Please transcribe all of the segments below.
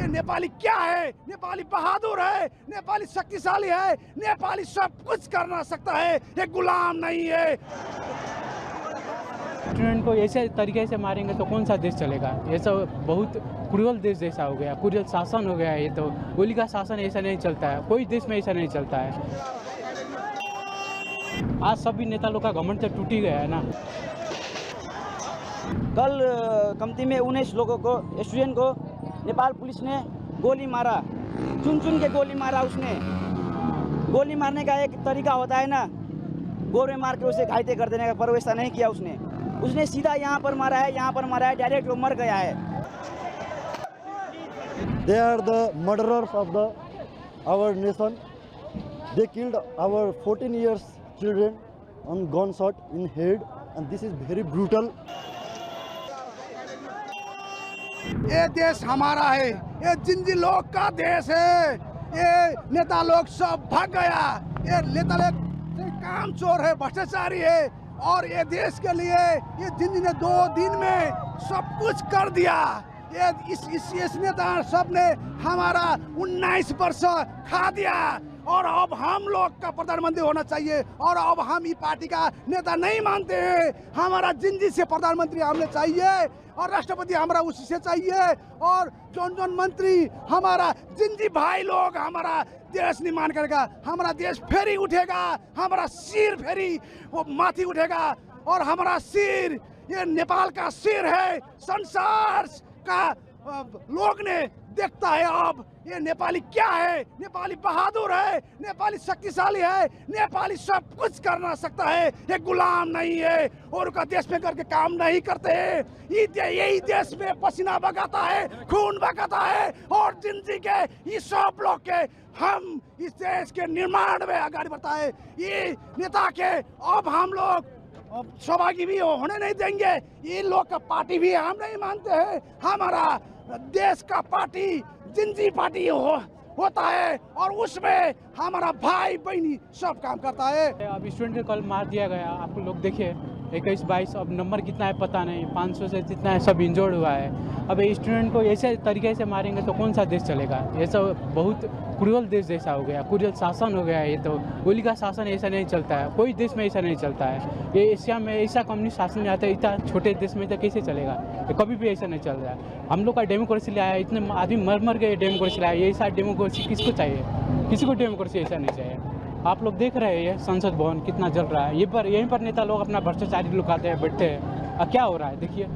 नेपाली क्या है? नेपाली बहादुर है, नेपाली शक्तिशाली है, नेपाली सब कुछ करना सकता है, ये गुलाम नहीं है। स्टूडेंट को ऐसे तरीके से मारेंगे तो कौन सा देश चलेगा? ये सब बहुत क्रूरल देश जैसा हो गया, क्रूरल शासन हो गया। ये तो गोली का शासन ऐसा नहीं चलता है, कोई देश में ऐसा नहीं चलता है। आज सभी नेता लोग का घमंड तो टूट ही गया है ना। कल कमती में 19 लोगों को, स्टूडेंट को नेपाल पुलिस ने गोली मारा, चुन चुन के गोली मारा। उसने गोली मारने का एक तरीका होता है ना, गोर में मार के उसे घायल कर देने का, पर वैसा नहीं किया उसने सीधा यहाँ पर मारा है, यहाँ पर मारा है, डायरेक्ट वो मर गया है। They are the murderers of our nation. They killed our 14 years children on gunshot in head, and this is very brutal. ये देश हमारा है, ये जिंजी लोग का देश है। ये नेता लोग सब भाग गया, ये नेता लोग काम चोर है, भ्रष्टाचारी है। और ये देश के लिए ये जिंजी ने 2 दिन में सब कुछ कर दिया। ये इस नेता सब ने हमारा 19 वर्ष खा दिया, और अब हम लोग का प्रधानमंत्री होना चाहिए। और अब हम ये पार्टी का नेता नहीं मानते हैं, हमारा जिंजी से प्रधानमंत्री हमें चाहिए, और राष्ट्रपति हमारा उसी से चाहिए, और जौन मंत्री हमारा जिंजी भाई लोग हमारा देश निर्माण करेगा, हमारा देश फेरी उठेगा, हमारा सिर फेरी वो माथी उठेगा। और हमारा सिर ये नेपाल का सिर है, संसार का लोग ने देखता है अब ये नेपाली क्या है? नेपाली बहादुर है, नेपाली शक्तिशाली है, नेपाली सब कुछ करना सकता है, ये गुलाम नहीं है, और उनका देश में करके काम नहीं करते हैं। यही देश में पसीना बगाता है, खून बगाता है, और जिंदगी के ये सब लोग के हम इस देश के निर्माण में आगे बढ़ता है। ये नेता के अब हम लोग सहभागी भी होने नहीं देंगे। ये लोग का पार्टी भी हम नहीं मानते हैं, हमारा देश का पार्टी जिंजी पार्टी होता है, और उसमें हमारा भाई बहनी सब काम करता है। अब स्टूडेंट को कल मार दिया गया, आप लोग देखिए 21-22, अब नंबर कितना है पता नहीं, 500 से जितना है सब इंजर्ड हुआ है। अब स्टूडेंट को ऐसे तरीके से मारेंगे तो कौन सा देश चलेगा? ये सब बहुत क्रूरल देश जैसा हो गया, क्रूरल शासन हो गया। ये तो गोली का शासन ऐसा नहीं चलता है, कोई देश में ऐसा नहीं चलता है। ये एशिया में ऐसा कम्युनिस्ट शासन आता है, इतना छोटे देश में तो कैसे चलेगा? ये कभी भी ऐसा नहीं चल रहा है। हम लोग का डेमोक्रेसी लाया, इतने आदमी मर मर के डेमोक्रेसी लाया, ये ऐसा डेमोक्रेसी किसको चाहिए? किसी को डेमोक्रेसी ऐसा नहीं चाहिए। आप लोग देख रहे हैं ये संसद भवन कितना जल रहा है, यहीं पर नेता लोग अपना भ्रष्टाचारी लोग आते हैं, बैठते हैं। अब क्या हो रहा है देखिए,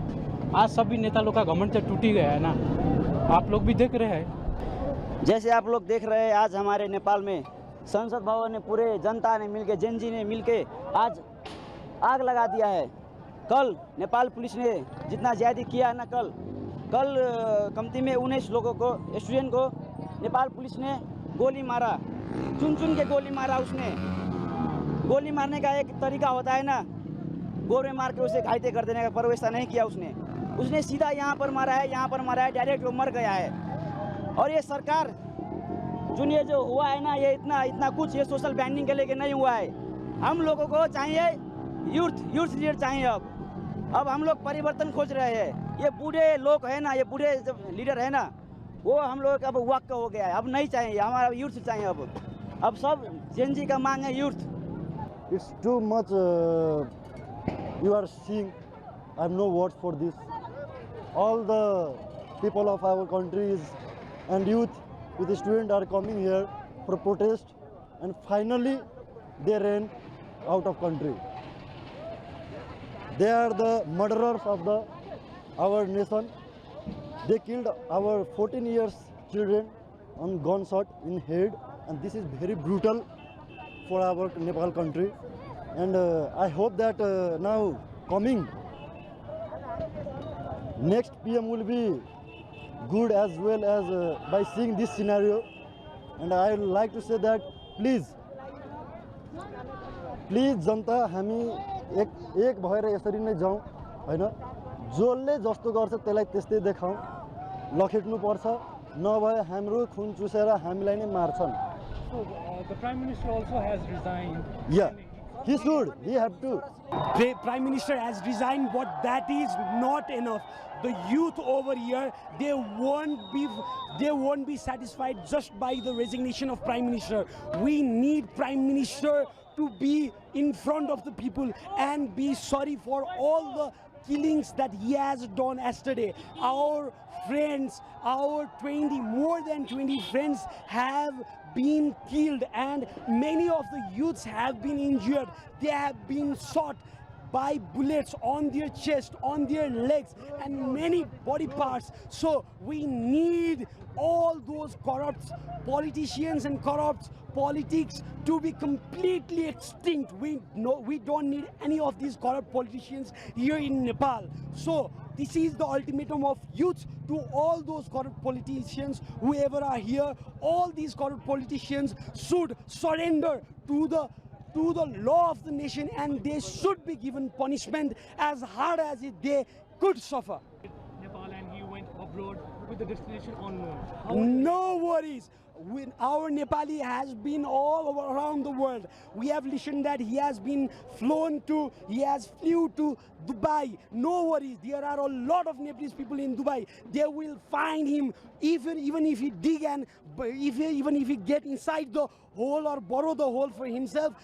आज सभी नेता लोग का घमंड तो टूट ही गया है ना। आप लोग भी देख रहे हैं। जैसे आप लोग देख रहे हैं, आज हमारे नेपाल में संसद भवन ने पूरे जनता ने मिलके, जेनजी ने मिलके आज आग लगा दिया है। कल नेपाल पुलिस ने जितना ज्यादा किया है ना, कल कमती में 19 लोगों को, स्टूडेंट को नेपाल पुलिस ने गोली मारा, चुन चुन के गोली मारा। उसने गोली मारने का एक तरीका होता है ना, गोर में मार के उसे घायल कर देने का, पर वैसा नहीं किया उसने सीधा यहाँ पर मारा है, यहाँ पर मारा है, डायरेक्ट वो मर गया है। और ये सरकार ये जो हुआ है ना, ये इतना कुछ ये सोशल बैंडिंग के लेके नहीं हुआ है। हम लोगों को चाहिए यूथ लीडर चाहिए। अब हम लोग परिवर्तन खोज रहे हैं। ये बूढ़े लोग है ना, ये बूढ़े जब लीडर है ना, वो हम लोग अब वक्त हो गया है, अब नहीं चाहिए, हमारा यूथ चाहिए। अब सब जेनजी का मांग है youth. It's too much you are seeing. I have no words for this. All the people of our countries and youth with the students are coming here for protest, and finally they ran out of country. They are the murderers of our nation. They killed our 14 years children on gunshot in head, and this is very brutal for our Nepal country. And I hope that now coming next PM will be good as well as by seeing this scenario. And I would like to say that please जनता हामी एक भएर यसरी नै जाउँ हैन। जसले जस्तो गर्छ त्यसलाई त्यस्तै देखाउँ, लखेट्नु पर्छ, नभए हाम्रो खुन चुसेर हामीलाई नै मार्छन्। So the Prime Minister also has resigned. Yeah. He should. He have to. Prime Minister has resigned, but that is not enough. The youth over here, they won't be satisfied just by the resignation of Prime Minister. We need Prime Minister to be in front of the people and be sorry for all the killings that he has done yesterday. Our friends, more than 20 friends have been killed, and many of the youths have been injured. They have been shot by bullets on their chest, on their legs, and many body parts. So we need all those corrupt politicians and corrupt politics to be completely extinct. We don't need any of these corrupt politicians here in Nepal. So this is the ultimatum of youth to all those corrupt politicians, whoever are here. All these corrupt politicians should surrender to the law of the nation, and they should be given punishment as hard as they could suffer. Nepal and he went abroad with the destination unknown. No worries. Our Nepali has been all around the world. We have listened that he has flew to Dubai. No worries. There are a lot of Nepalese people in Dubai. They will find him even if he dig and even if he get inside the hole or borrow the hole for himself.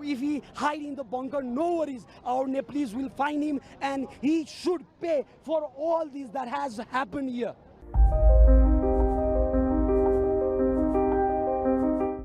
If he hide in the bunker, no worries. Our Nepalese will find him, and he should pay for all this that has happened here.